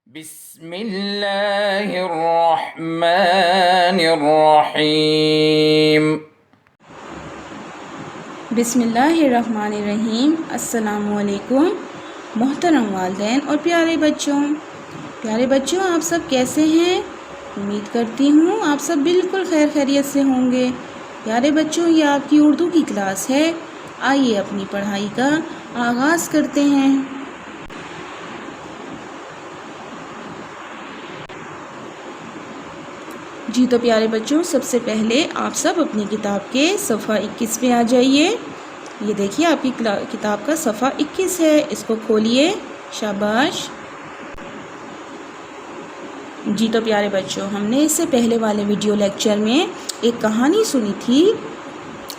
बिस्मिल्लाहिर्रहमानिर्रहीम। बिस्मिल्लाहिर्रहमानिर्रहीम। अस्सलामुअलैकुम मोहतरम वालिदैन और प्यारे बच्चों आप सब कैसे हैं? उम्मीद करती हूँ आप सब बिल्कुल खैर खैरियत से होंगे। प्यारे बच्चों, ये आपकी उर्दू की क्लास है। आइए अपनी पढ़ाई का आगाज़ करते हैं। जी तो प्यारे बच्चों, सबसे पहले आप सब अपनी किताब के सफ़ा 21 पे आ जाइए। ये देखिए आपकी किताब का सफ़ा 21 है, इसको खोलिए। शाबाश। जी तो प्यारे बच्चों, हमने इससे पहले वाले वीडियो लेक्चर में एक कहानी सुनी थी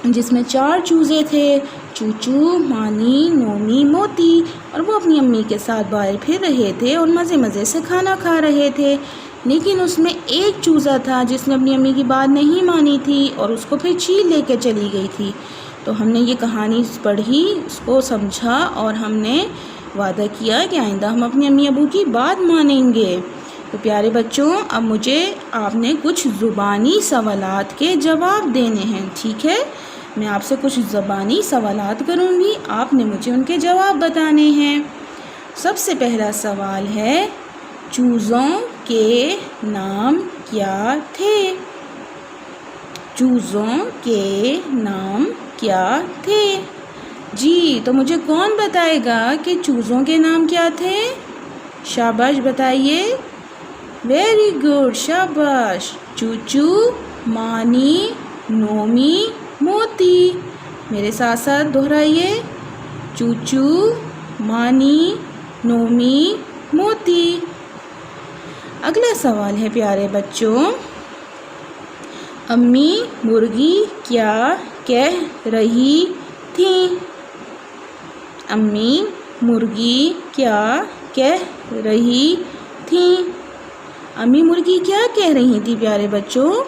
जिसमें 4 चूज़े थे, चूचू, मानी, नोमी, मोती, और वो अपनी अम्मी के साथ बाहर फिर रहे थे और मज़े मज़े से खाना खा रहे थे। लेकिन उसमें एक चूज़ा था जिसने अपनी अम्मी की बात नहीं मानी थी और उसको फिर चील लेके चली गई थी। तो हमने ये कहानी पढ़ी, उसको समझा और हमने वादा किया कि आइंदा हम अपनी अम्मी अबू की बात मानेंगे। तो प्यारे बच्चों, अब मुझे आपने कुछ ज़ुबानी सवालात के जवाब देने हैं, ठीक है? मैं आपसे कुछ ज़ुबानी सवालात करूँगी, आपने मुझे उनके जवाब बताने हैं। सबसे पहला सवाल है, चूज़ों के नाम क्या थे? चूज़ों के नाम क्या थे? जी, तो मुझे कौन बताएगा कि चूज़ों के नाम क्या थे? शाबाश, बताइए। वेरी गुड, शाबाश। चूचू, मानी, नोमी, मोती। मेरे साथ साथ दोहराइए। चूचू, मानी, नोमी, मोती। अगला सवाल है प्यारे बच्चों, अम्मी मुर्गी क्या कह रही थी? अम्मी मुर्गी क्या कह रही थी? अम्मी मुर्गी क्या कह रही थी प्यारे बच्चों?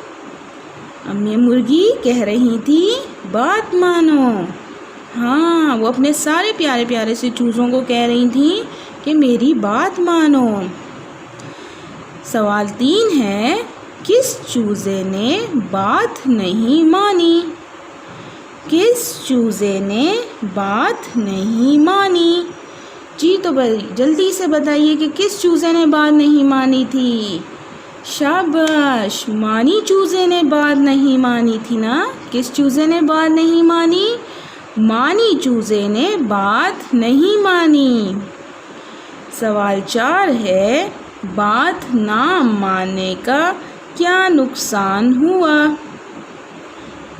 अम्मी मुर्गी कह रही थी, बात मानो। हाँ, वो अपने सारे प्यारे प्यारे से चूज़ों को कह रही थी कि मेरी बात मानो। सवाल 3 है, किस चूज़े ने बात नहीं मानी? किस चूज़े ने बात नहीं मानी? जी तो भाई जल्दी से बताइए कि किस चूज़े ने बात नहीं मानी थी? शाबाश, मानी चूज़े ने बात नहीं मानी थी ना। किस चूज़े ने बात नहीं मानी? मानी चूज़े ने बात नहीं मानी। सवाल 4 है, बात ना मानने का क्या नुकसान हुआ?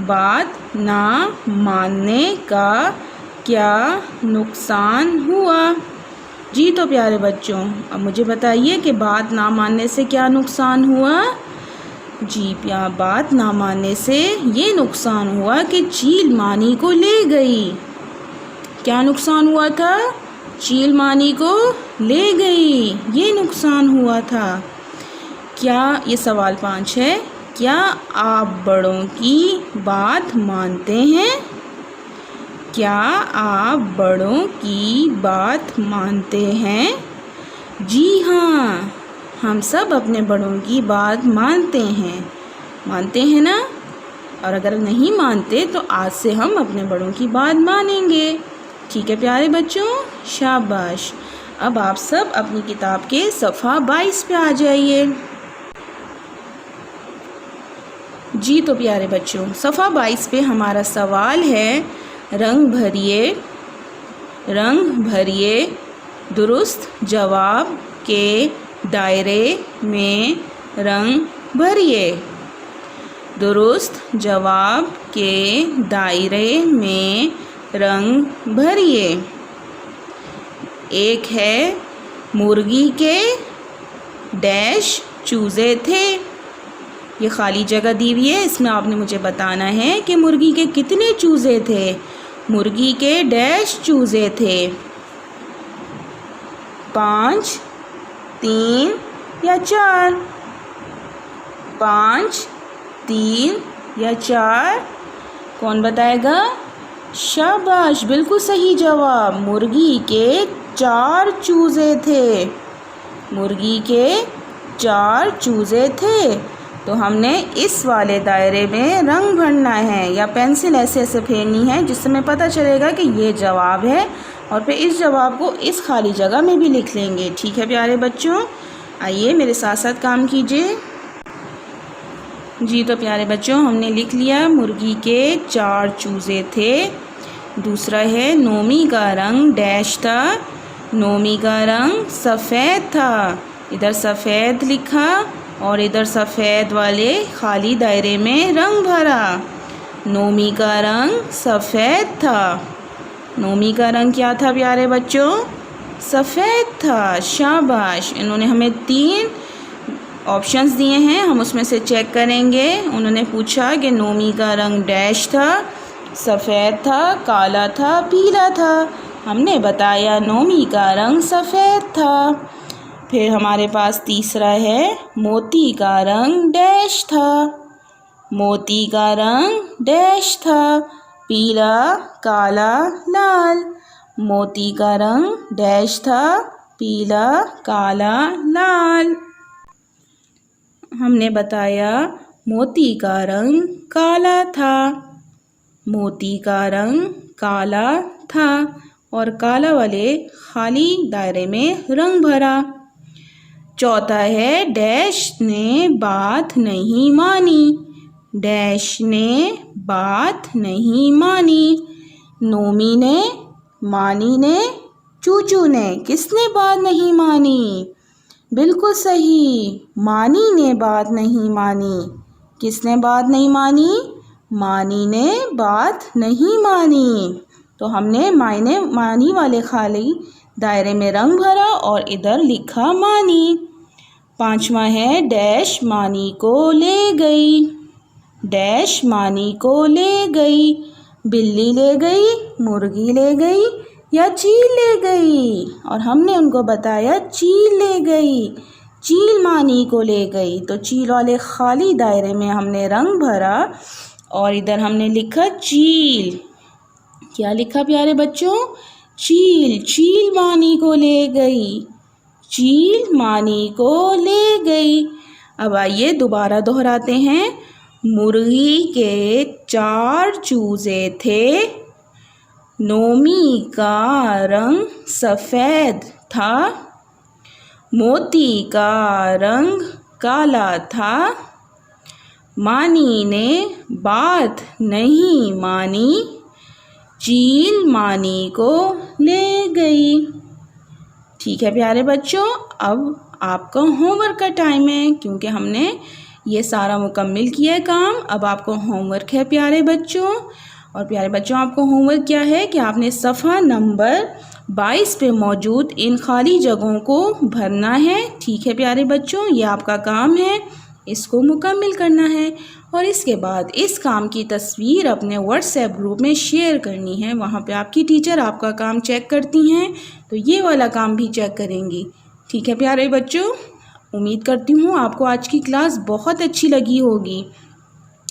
बात ना मानने का क्या नुकसान हुआ? जी तो प्यारे बच्चों, अब मुझे बताइए कि बात ना मानने से क्या नुकसान हुआ? जी, बात ना मानने से ये नुकसान हुआ कि चील मानी को ले गई। क्या नुकसान हुआ था? चील मानी को ले गई, ये नुकसान हुआ था। क्या, ये सवाल 5 है, क्या आप बड़ों की बात मानते हैं? क्या आप बड़ों की बात मानते हैं? जी हाँ, हम सब अपने बड़ों की बात मानते हैं ना? और अगर नहीं मानते तो आज से हम अपने बड़ों की बात मानेंगे, ठीक है प्यारे बच्चों? शाबाश। अब आप सब अपनी किताब के सफ़ा 22 पे आ जाइए। जी तो प्यारे बच्चों, सफ़ा 22 पे हमारा सवाल है, रंग भरिए दुरुस्त जवाब के दायरे में रंग भरिए। दुरुस्त जवाब के दायरे में रंग भरिए। एक है, मुर्गी के डैश चूज़े थे। ये खाली जगह दी हुई है, इसमें आपने मुझे बताना है कि मुर्गी के कितने चूज़े थे। मुर्गी के डैश चूज़े थे, 5, 3 या 4? 5, 3 या 4? कौन बताएगा? शाबाश, बिल्कुल सही जवाब। मुर्गी के 4 चूज़े थे। मुर्गी के 4 चूज़े थे। तो हमने इस वाले दायरे में रंग भरना है या पेंसिल ऐसे ऐसे फेरनी है जिससे हमें पता चलेगा कि ये जवाब है, और फिर इस जवाब को इस खाली जगह में भी लिख लेंगे। ठीक है प्यारे बच्चों, आइए मेरे साथ साथ काम कीजिए। जी तो प्यारे बच्चों, हमने लिख लिया मुर्गी के 4 चूज़े थे। दूसरा है नोमी का रंग डैश था। नोमी का रंग सफ़ेद था। इधर सफ़ेद लिखा और इधर सफ़ेद वाले खाली दायरे में रंग भरा। नोमी का रंग सफ़ेद था। नोमी का रंग क्या था प्यारे बच्चों? सफ़ेद था। शाबाश। इन्होंने हमें 3 ऑप्शंस दिए हैं, हम उसमें से चेक करेंगे। उन्होंने पूछा कि नोमी का रंग डैश था, सफ़ेद था, काला था, पीला था। हमने बताया नोमी का रंग सफ़ेद था। फिर हमारे पास तीसरा है मोती का रंग डैश था। मोती का रंग डैश था, पीला, काला, लाल। मोती का रंग डैश था, पीला, काला, लाल। हमने बताया मोती का रंग काला था। मोती का रंग काला था और काला वाले खाली दायरे में रंग भरा। चौथा है डैश ने बात नहीं मानी। डैश ने बात नहीं मानी। नोमी ने, मानी ने, चूचू ने। किसने बात नहीं मानी? बिल्कुल सही, मानी ने बात नहीं मानी। किसने बात नहीं मानी? मानी ने बात नहीं मानी। तो हमने मानी वाले खाली दायरे में रंग भरा और इधर लिखा मानी। 5वां है डैश मानी को ले गई। डैश मानी को ले गई। बिल्ली ले गई, मुर्गी ले गई या चील ले गई? और हमने उनको बताया चील ले गई। चील मानी को ले गई। तो चील वाले खाली दायरे में हमने रंग भरा और इधर हमने लिखा चील। क्या लिखा प्यारे बच्चों? चील। चील मानी को ले गई। चील मानी को ले गई। अब आइए दोबारा दोहराते हैं। मुर्गी के 4 चूजे थे। नोमी का रंग सफ़ेद था। मोती का रंग काला था। मानी ने बात नहीं मानी। चील मानी को ले गई। ठीक है प्यारे बच्चों, अब आपका होमवर्क का टाइम है, क्योंकि हमने ये सारा मुकम्मिल किया है काम। अब आपको होमवर्क है प्यारे बच्चों। और प्यारे बच्चों, आपको होमवर्क क्या है कि आपने सफ़ा नंबर 22 पे मौजूद इन खाली जगहों को भरना है। ठीक है प्यारे बच्चों, ये आपका काम है, इसको मुकम्मिल करना है। और इसके बाद इस काम की तस्वीर अपने व्हाट्सएप ग्रुप में शेयर करनी है। वहाँ पे आपकी टीचर आपका काम चेक करती हैं, तो ये वाला काम भी चेक करेंगी। ठीक है प्यारे बच्चों, उम्मीद करती हूँ आपको आज की क्लास बहुत अच्छी लगी होगी।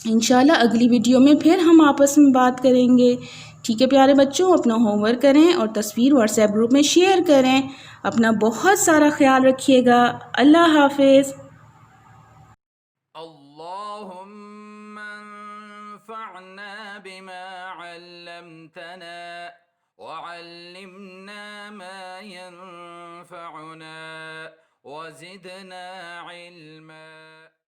इंशाल्लाह अगली वीडियो में फिर हम आपस में बात करेंगे। ठीक है प्यारे बच्चों, अपना होमवर्क करें और तस्वीर व्हाट्सएप ग्रुप में शेयर करें। अपना बहुत सारा ख्याल रखिएगा। अल्लाह हाफिज़। अल्लाहुम्मा अन्फ़अना बिमा अल्लमतना वअल्लिमना मा यंफ़अुना वज़िदना इल्मा।